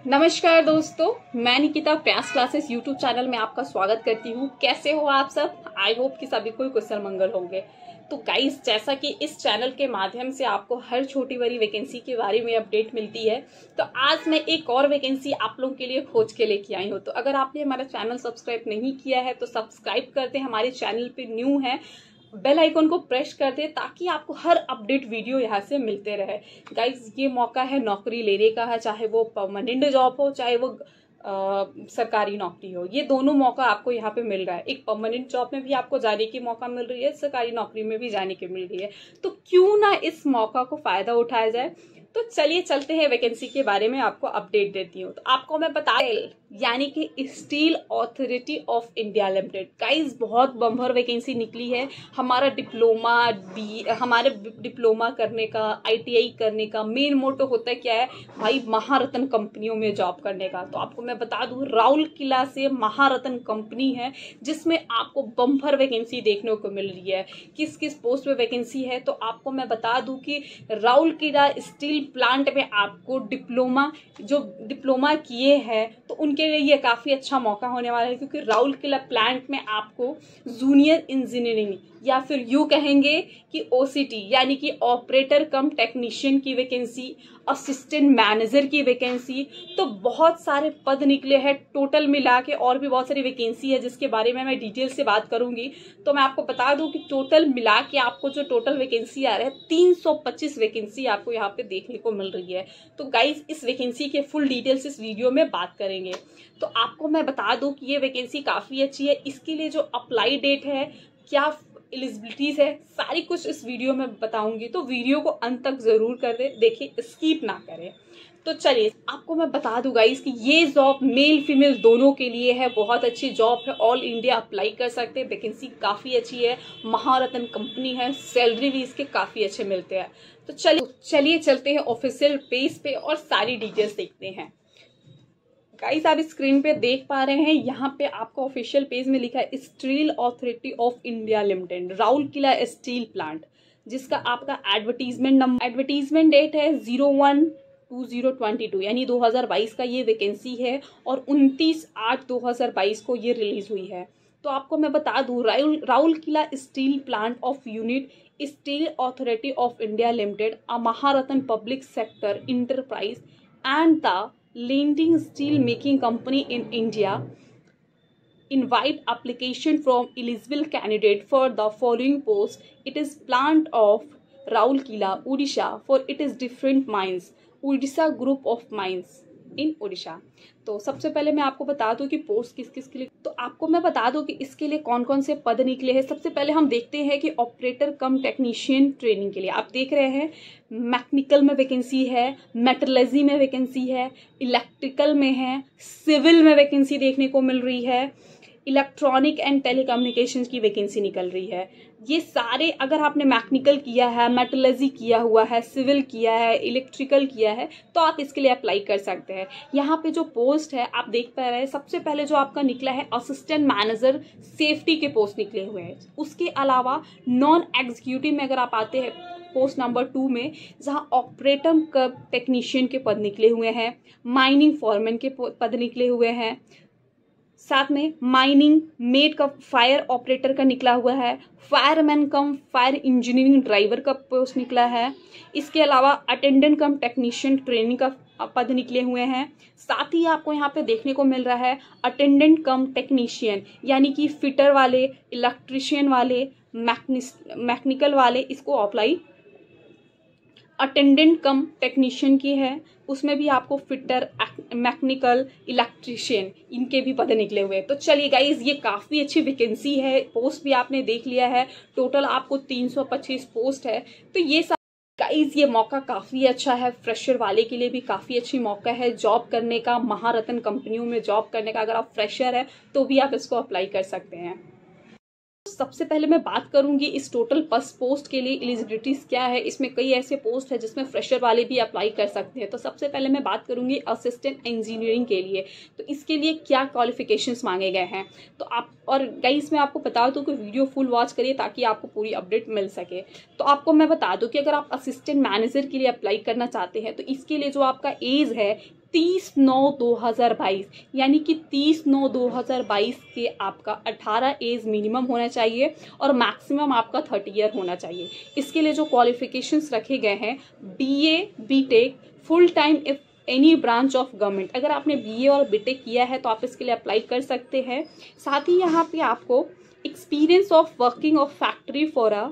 नमस्कार दोस्तों, मैं निकिता प्रयास क्लासेस यूट्यूब चैनल में आपका स्वागत करती हूँ। कैसे हो आप सब? आई होप कि सभी कोई कुशल मंगल होंगे। तो गाइस, जैसा कि इस चैनल के माध्यम से आपको हर छोटी बड़ी वैकेंसी के बारे में अपडेट मिलती है, तो आज मैं एक और वैकेंसी आप लोगों के लिए खोज के लेके आई हूँ। तो अगर आपने हमारा चैनल सब्सक्राइब नहीं किया है तो सब्सक्राइब कर दें। हमारे चैनल पे न्यू है, बेल आइकन को प्रेस कर दे ताकि आपको हर अपडेट वीडियो यहाँ से मिलते रहे। गाइज, ये मौका है नौकरी लेने का है, चाहे वो परमानेंट जॉब हो चाहे वो सरकारी नौकरी हो। ये दोनों मौका आपको यहाँ पे मिल रहा है। एक परमानेंट जॉब में भी आपको जाने की मौका मिल रही है, सरकारी नौकरी में भी जाने की मिल रही है। तो क्यों ना इस मौका को फायदा उठाया जाए। तो चलिए चलते हैं, वैकेंसी के बारे में आपको अपडेट देती हूँ। तो आपको मैं बता यानी कि steel authority of India limited. Guys, बहुत बम्पर वैकेंसी निकली है। हमारे डिप्लोमा करने का, आईटीआई करने का मेन मोटो होता है क्या है भाई? महारत्न कंपनियों में जॉब करने का। तो आपको मैं बता दूं, राउल किला से महारत्न कंपनी है जिसमें आपको बम्पर वैकेंसी देखने को मिल रही है। किस किस पोस्ट पे वैकेंसी है तो आपको मैं बता दूं कि राउल किला स्टील प्लांट में आपको डिप्लोमा किए हैं तो उनके लिए ये काफी अच्छा मौका होने वाला है, क्योंकि राउल किला प्लांट में आपको जूनियर इंजीनियरिंग या फिर यूं कहेंगे कि ओसीटी यानी कि ऑपरेटर कम टेक्नीशियन की वैकेंसी, असिस्टेंट मैनेजर की वैकेंसी, तो बहुत सारे पद निकले हैं। टोटल मिला के और भी बहुत सारी वैकेंसी है जिसके बारे में मैं डिटेल से बात करूंगी। तो मैं आपको बता दूं कि टोटल मिला के आपको जो टोटल वैकेंसी आ रहा है 325 वैकेंसी आपको यहाँ पे देखने को मिल रही है। तो गाइज, इस वैकेंसी के फुल डिटेल्स इस वीडियो में बात करेंगे। तो आपको मैं बता दूं कि ये वैकेंसी काफी अच्छी है। इसके लिए जो अप्लाई डेट है, क्या एलिजिबिलिटीज है, सारी कुछ इस वीडियो में बताऊंगी। तो वीडियो को अंत तक जरूर कर दे, देखिए, स्किप ना करें। तो चलिए आपको मैं बता दूं गाइस कि ये जॉब मेल फीमेल दोनों के लिए है। बहुत अच्छी जॉब है, ऑल इंडिया अप्लाई कर सकते हैं। वैकेंसी काफी अच्छी है, महारत्न कंपनी है, सैलरी भी इसके काफी अच्छे मिलते हैं। तो चलिए चलते हैं ऑफिशियल पेज पे और सारी डिटेल्स देखते हैं। गाइस, आप स्क्रीन पे देख पा रहे हैं, यहाँ पे आपको ऑफिशियल पेज में लिखा है steel authority of India limited, Raul Qila steel plant, जिसका आपका एडवर्टीजमेंट डेट है 01/2022 यानी 2022 का ये वैकेंसी है और 29/8/2022 को ये रिलीज हुई है। तो आपको मैं बता दूं, Rourkela steel plant of unit steel authority of India limited, a Maharatna public sector enterprise and the leading steel making company in India, invite application from eligible candidate for the following post. It is plant of Raulkela, Odisha, for it is different mines, Odisha group of mines in Odisha। तो सबसे पहले मैं आपको बता दूं कि post किस किस के लिए। तो आपको मैं बता दूं कि इसके लिए कौन कौन से पद निकले हैं। सबसे पहले हम देखते हैं कि ऑपरेटर कम टेक्नीशियन ट्रेनिंग के लिए आप देख रहे हैं, मैकेनिकल में वैकेंसी है, मेटलर्जी में वैकेंसी है, इलेक्ट्रिकल में है, सिविल में वैकेंसी देखने को मिल रही है, इलेक्ट्रॉनिक एंड टेलीकम्युनिकेशन की वैकेंसी निकल रही है। ये सारे, अगर आपने मैकेनिकल किया है, मेटलर्जी किया हुआ है, सिविल किया है, इलेक्ट्रिकल किया है, तो आप इसके लिए अप्लाई कर सकते हैं। यहाँ पे जो पोस्ट है आप देख पा रहे हैं, सबसे पहले जो आपका निकला है असिस्टेंट मैनेजर सेफ्टी के पोस्ट निकले हुए हैं। उसके अलावा नॉन एग्जीक्यूटिव में अगर आप आते हैं पोस्ट नंबर 2 में, जहाँ ऑपरेटर टेक्नीशियन के पद निकले हुए हैं, माइनिंग फॉरमैन के पद निकले हुए हैं, साथ में माइनिंग मेट का, फायर ऑपरेटर का निकला हुआ है, फायरमैन कम फायर इंजीनियरिंग ड्राइवर का पोस्ट निकला है। इसके अलावा अटेंडेंट कम टेक्नीशियन ट्रेनिंग का पद निकले हुए हैं। साथ ही आपको यहाँ पे देखने को मिल रहा है अटेंडेंट कम टेक्नीशियन यानी कि फिटर वाले, इलेक्ट्रिशियन वाले, मैकेनिकल वाले, इसको अप्लाई। अटेंडेंट कम टेक्नीशियन की है, उसमें भी आपको फिटर, मैकेनिकल, इलेक्ट्रिशियन, इनके भी पद निकले हुए। तो चलिए गाइज, ये काफ़ी अच्छी वैकेंसी है। पोस्ट भी आपने देख लिया है, टोटल आपको 325 पोस्ट है। तो ये गाइज, ये मौका काफ़ी अच्छा है, फ्रेशर वाले के लिए भी काफ़ी अच्छी मौका है जॉब करने का, महारत्न कंपनियों में जॉब करने का। अगर आप फ्रेशर है तो भी आप इसको अप्लाई कर सकते हैं। सबसे पहले मैं बात करूंगी इस टोटल पोस्ट के लिए एलिजिबिलिटीज क्या है। इसमें कई ऐसे पोस्ट है जिसमें फ्रेशर वाले भी अप्लाई कर सकते हैं। तो सबसे पहले मैं बात करूंगी असिस्टेंट इंजीनियरिंग के लिए। तो इसके लिए क्या क्वालिफिकेशंस मांगे गए हैं, तो आप, और गाइस मैं आपको बता दूं कि वीडियो फुल वॉच करिए ताकि आपको पूरी अपडेट मिल सके। तो आपको मैं बता दूं कि अगर आप असिस्टेंट मैनेजर के लिए अप्लाई करना चाहते हैं तो इसके लिए जो आपका एज है 30/9/2022, यानी कि 30/9/2022 के आपका 18 एज मिनिमम होना चाहिए और मैक्सिमम आपका 30 ईयर होना चाहिए। इसके लिए जो क्वालिफिकेशंस रखे गए हैं, BA BTech full time if any branch of government. अगर आपने BA और BTech किया है तो आप इसके लिए अप्लाई कर सकते हैं। साथ ही यहाँ पे आपको experience of working of factory for a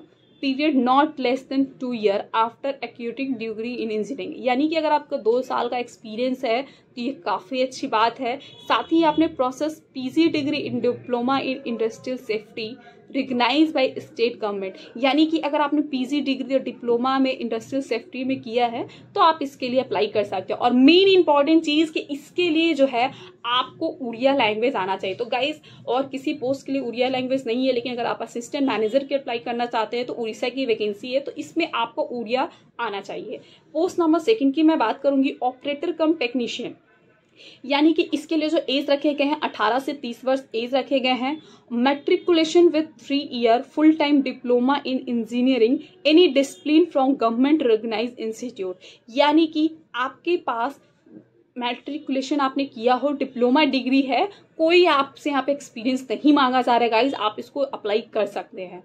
period not less than 2 year after acquiring degree in engineering, यानी कि अगर आपका 2 साल का एक्सपीरियंस है तो ये काफ़ी अच्छी बात है। साथ ही आपने process PG degree in diploma in industrial safety recognize by state government, यानी कि अगर आपने PG डिग्री और डिप्लोमा में इंडस्ट्रियल सेफ्टी में किया है तो आप इसके लिए अप्लाई कर सकते हो। और मेन इंपॉर्टेंट चीज़ कि इसके लिए जो है आपको उड़िया लैंग्वेज आना चाहिए। तो गाइज और किसी पोस्ट के लिए उड़िया लैंग्वेज नहीं है, लेकिन अगर आप असिस्टेंट मैनेजर के अप्लाई करना चाहते हैं तो उड़ीसा की वैकेंसी है, तो इसमें आपको उड़िया आना चाहिए। पोस्ट नंबर 2 की मैं बात करूंगी, ऑपरेटर कम टेक्नीशियन, यानी कि इसके लिए जो एज रखे गए हैं 18 से 30 वर्ष एज रखे गए हैं। Matriculation with 3 year full time diploma in engineering any discipline from government recognized institute, यानी कि आपके पास मैट्रिकुलेशन आपने किया हो, डिप्लोमा डिग्री है, कोई आपसे यहाँ पे एक्सपीरियंस नहीं मांगा जा रहा है गाइज, आप इसको अप्लाई कर सकते हैं।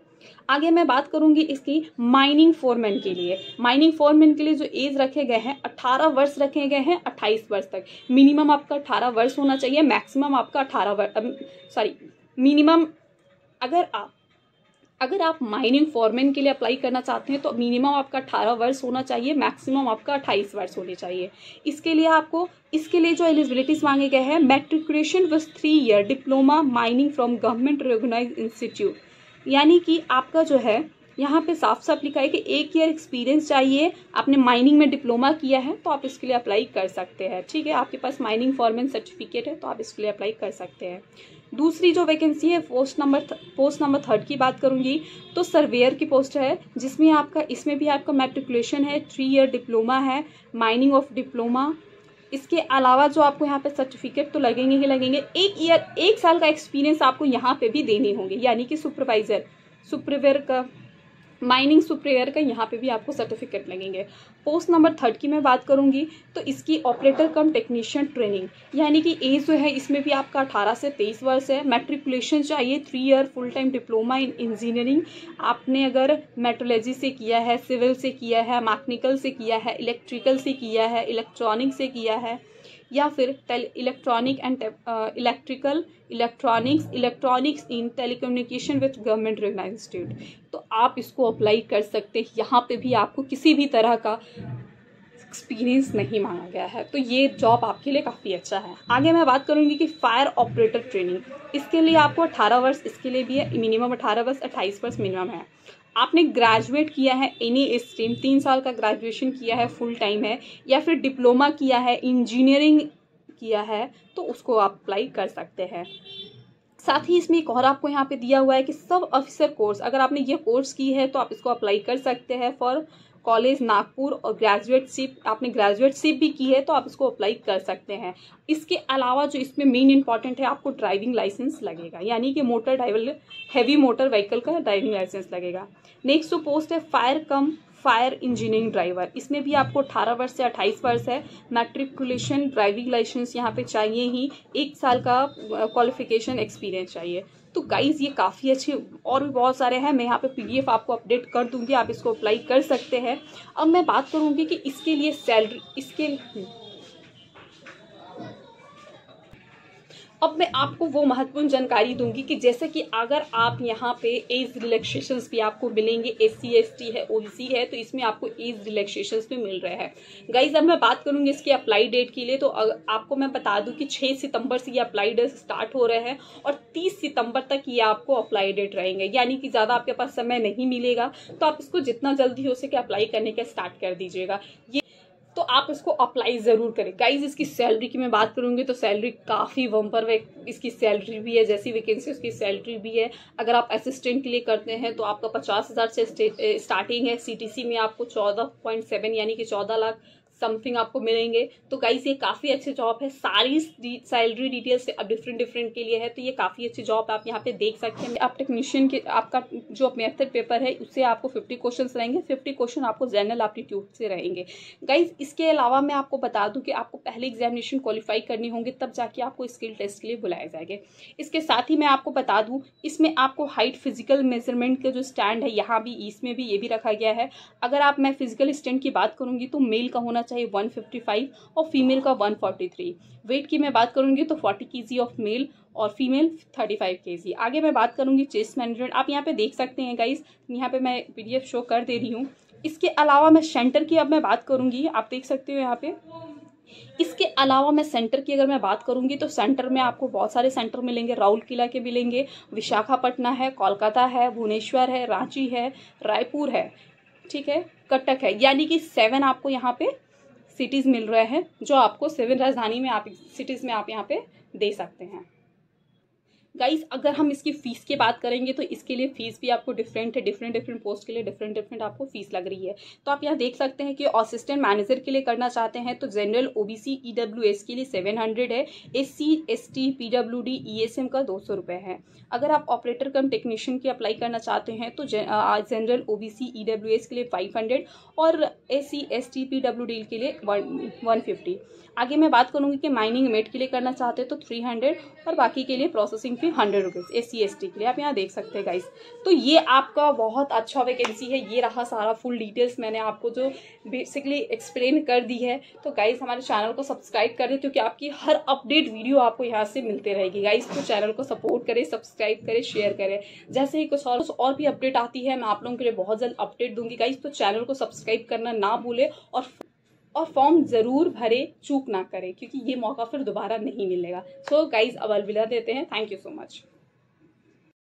आगे मैं बात करूंगी इसकी माइनिंग फोरमैन के लिए। माइनिंग फोरमैन के लिए जो एज रखे गए हैं 18 वर्ष रखे गए हैं 28 वर्ष तक। मिनिमम आपका 18 वर्ष होना चाहिए, मैक्सिमम आपका 18 वर्ष मिनिमम। अगर आप माइनिंग फोरमैन के लिए अप्लाई करना चाहते हैं तो मिनिमम आपका 18 वर्ष होना चाहिए, मैक्सिमम आपका 28 वर्ष होने चाहिए। इसके लिए जो एलिजिबिलिटीज मांगे गए हैं, matriculation with 3 year diploma mining from government recognized institute, यानी कि आपका जो है यहाँ पे साफ साफ लिखा है कि 1 ईयर एक्सपीरियंस चाहिए, आपने माइनिंग में डिप्लोमा किया है तो आप इसके लिए अप्लाई कर सकते हैं। ठीक है, आपके पास माइनिंग फॉरमैन सर्टिफिकेट है तो आप इसके लिए अप्लाई कर सकते हैं। दूसरी जो वैकेंसी है पोस्ट नंबर 3 की बात करूंगी तो सर्वेयर की पोस्ट है, जिसमें इसमें भी आपका मैट्रिकुलेशन है, 3 ईयर डिप्लोमा है, माइनिंग ऑफ डिप्लोमा। इसके अलावा जो आपको यहाँ पे सर्टिफिकेट तो लगेंगे ही लगेंगे, 1 साल का एक्सपीरियंस आपको यहाँ पे भी देने होंगे, यानी कि सुपरवाइजर का, माइनिंग सुपरवाइजर का यहाँ पे भी आपको सर्टिफिकेट लगेंगे। पोस्ट नंबर 3 की मैं बात करूंगी तो इसकी ऑपरेटर कम टेक्नीशियन ट्रेनिंग, यानी कि एज जो है इसमें भी आपका 18 से 23 वर्ष है। मैट्रिकुलेशन चाहिए, 3 year full time diploma in engineering. आपने अगर मेट्रोलॉजी से किया है, सिविल से किया है, मैकेनिकल से किया है, इलेक्ट्रिकल से किया है, इलेक्ट्रॉनिक से किया है, या फिर electronics in telecommunication with government recognized institute, तो आप इसको अप्लाई कर सकते हैं। यहाँ पे भी आपको किसी भी तरह का एक्सपीरियंस नहीं मांगा गया है, तो ये जॉब आपके लिए काफ़ी अच्छा है। आगे मैं बात करूंगी कि फायर ऑपरेटर ट्रेनिंग, इसके लिए आपको 18 वर्ष, इसके लिए भी है मिनिमम 18 वर्ष, 28 वर्ष मिनिमम है। आपने ग्रेजुएट किया है एनी स्ट्रीम, 3 साल का ग्रेजुएशन किया है, फुल टाइम है, या फिर डिप्लोमा किया है, इंजीनियरिंग किया है, तो उसको आप अप्लाई कर सकते हैं। साथ ही इसमें एक और आपको यहाँ पे दिया हुआ है कि सब ऑफिसर कोर्स, अगर आपने ये कोर्स की है तो आप इसको अप्लाई कर सकते हैं फॉर कॉलेज नागपुर, और आपने ग्रेजुएटशिप भी की है तो आप इसको अप्लाई कर सकते हैं। इसके अलावा जो इसमें मेन इंपॉर्टेंट है, आपको ड्राइविंग लाइसेंस लगेगा, यानी कि हैवी मोटर व्हीकल का ड्राइविंग लाइसेंस लगेगा। नेक्स्ट जो पोस्ट है फायर इंजीनियरिंग ड्राइवर, इसमें भी आपको 18 वर्ष से 28 वर्ष है। मैट्रिकुलेशन, ड्राइविंग लाइसेंस यहाँ पे चाहिए ही, 1 साल का क्वालिफिकेशन एक्सपीरियंस चाहिए। तो गाइज ये काफ़ी अच्छे और भी बहुत सारे हैं, मैं यहाँ पे PDF आपको अपडेट कर दूंगी, आप इसको अप्लाई कर सकते हैं। अब मैं बात करूंगी कि इसके लिए अब मैं आपको वो महत्वपूर्ण जानकारी दूंगी कि जैसे कि अगर आप यहाँ पे एज रिलैक्सेशंस भी आपको मिलेंगे, SC ST है, OBC है, तो इसमें आपको एज रिलैक्सेशंस भी मिल रहे हैं। गाइज अब मैं बात करूंगी इसकी अप्लाई डेट के लिए, तो आपको मैं बता दूं कि 6 सितंबर से ये अप्लाई डेट स्टार्ट हो रहे हैं और 30 सितंबर तक ये आपको अप्लाई डेट रहेंगे, यानी कि ज़्यादा आपके पास समय नहीं मिलेगा, तो आप इसको जितना जल्दी हो सके अप्लाई करने का स्टार्ट कर दीजिएगा। तो आप इसको अप्लाई ज़रूर करें। गाइज इसकी सैलरी की मैं बात करूंगी तो सैलरी काफ़ी बम्पर इसकी सैलरी भी है, जैसी वैकेंसी उसकी सैलरी भी है। अगर आप असिस्टेंट के लिए करते हैं तो आपका 50,000 से स्टार्टिंग है। CTC में आपको 14.7 यानी कि 14 लाख समथिंग आपको मिलेंगे। तो गाइस ये काफ़ी अच्छे जॉब है, सारी सैलरी डिटेल्स अब डिफरेंट के लिए है, तो ये काफ़ी अच्छी जॉब आप यहाँ पे देख सकते हैं। आप टेक्नीशियन के आपका जो मेथड पेपर है उससे आपको 50 क्वेश्चन रहेंगे, 50 क्वेश्चन आपको जनरल एप्टीट्यूड से रहेंगे। गाइस इसके अलावा मैं आपको बता दूं कि आपको पहले एग्जामिनेशन क्वालिफाई करनी होंगे, तब जाके आपको स्किल टेस्ट के लिए बुलाए जाएंगे। इसके साथ ही मैं आपको बता दूं, इसमें आपको हाइट फिजिकल मेजरमेंट का जो स्टैंड है यहाँ भी, इसमें भी ये भी रखा गया है। अगर आप मैं फिजिकल स्टैंड की बात करूंगी तो मेल का होना चाहिए 155 और फीमेल का 143। वेट की मैं बात करूंगी तो 40 kg ऑफ मेल और फीमेल 35 kg। आगे मैं बात करूंगी चेस्ट मैनेजमेंट, आप यहाँ पे देख सकते हैं गाइस, यहाँ पे मैं PDF शो कर दे रही हूँ। इसके अलावा मैं सेंटर की अब मैं बात करूंगी, आप देख सकते हो यहाँ पे। इसके अलावा मैं सेंटर की अगर मैं बात करूंगी तो सेंटर में आपको बहुत सारे सेंटर मिलेंगे, राउरकेला के मिलेंगे, विशाखापट्टनम है, कोलकाता है, भुवनेश्वर है, रांची है, रायपुर है, ठीक है, कटक है, यानी कि 7 आपको यहाँ पे सिटीज मिल रहे हैं, जो आपको 7 राजधानी में आप सिटीज में आप यहाँ पे दे सकते हैं। गाइस अगर हम इसकी फीस की बात करेंगे तो इसके लिए फीस भी आपको डिफरेंट है, डिफरेंट पोस्ट के लिए डिफरेंट आपको फीस लग रही है। तो आप यहाँ देख सकते हैं कि असिस्टेंट मैनेजर के लिए करना चाहते हैं तो जनरल OBC EWS के लिए 700 है, SC ST PWD ESM का 200 रुपये है। अगर आप ऑपरेटर कम टेक्नीशियन की अप्लाई करना चाहते हैं तो जनरल OBC EWS के लिए 500 और SC ST PWD के लिए 150। आगे मैं बात करूंगी कि माइनिंग मेट के लिए करना चाहते हैं तो 300 और बाकी के लिए processing fee 100 rupees SC ST के लिए, आप यहाँ देख सकते हैं गाइस। तो ये आपका बहुत अच्छा वैकेंसी है, ये रहा सारा फुल डिटेल्स मैंने आपको जो बेसिकली एक्सप्लेन कर दी है। तो गाइस हमारे चैनल को सब्सक्राइब कर दें क्योंकि आपकी हर अपडेट वीडियो आपको यहाँ से मिलते रहेगी गाइस। तो चैनल को सपोर्ट करें, सब्सक्राइब करें, शेयर करें। जैसे ही कुछ और भी अपडेट आती है मैं आप लोगों के लिए बहुत जल्द अपडेट दूंगी गाइस। तो चैनल को सब्सक्राइब करना ना भूलें और फॉर्म जरूर भरे, चूक ना करें क्योंकि ये मौका फिर दोबारा नहीं मिलेगा। सो गाइज अब अलविदा देते हैं, थैंक यू सो मच।